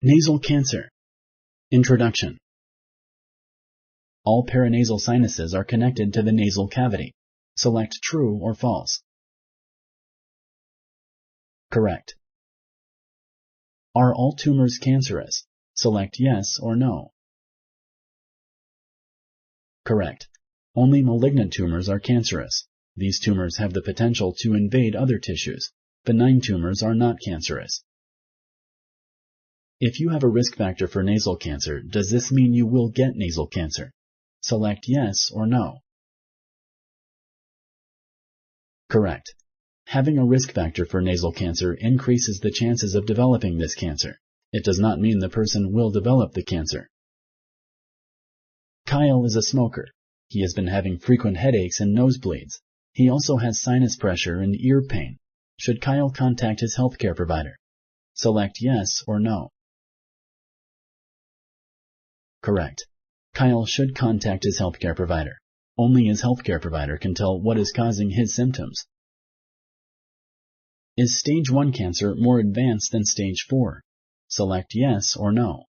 Nasal cancer. Introduction. All paranasal sinuses are connected to the nasal cavity. Select true or false. Correct. Are all tumors cancerous? Select yes or no. Correct. Only malignant tumors are cancerous. These tumors have the potential to invade other tissues. Benign tumors are not cancerous. If you have a risk factor for nasal cancer, does this mean you will get nasal cancer? Select yes or no. Correct. Having a risk factor for nasal cancer increases the chances of developing this cancer. It does not mean the person will develop the cancer. Kyle is a smoker. He has been having frequent headaches and nosebleeds. He also has sinus pressure and ear pain. Should Kyle contact his healthcare provider? Select yes or no. Correct. Kyle should contact his healthcare provider. Only his healthcare provider can tell what is causing his symptoms. Is stage 1 cancer more advanced than stage 4? Select yes or no.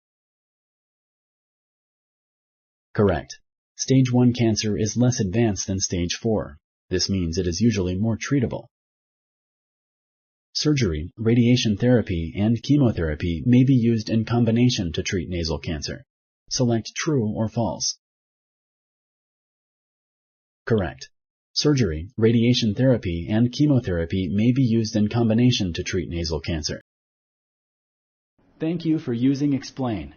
Correct. Stage 1 cancer is less advanced than stage 4. This means it is usually more treatable. Surgery, radiation therapy, and chemotherapy may be used in combination to treat nasal cancer. Select true or false. Correct. Surgery, radiation therapy, and chemotherapy may be used in combination to treat nasal cancer. Thank you for using Explain.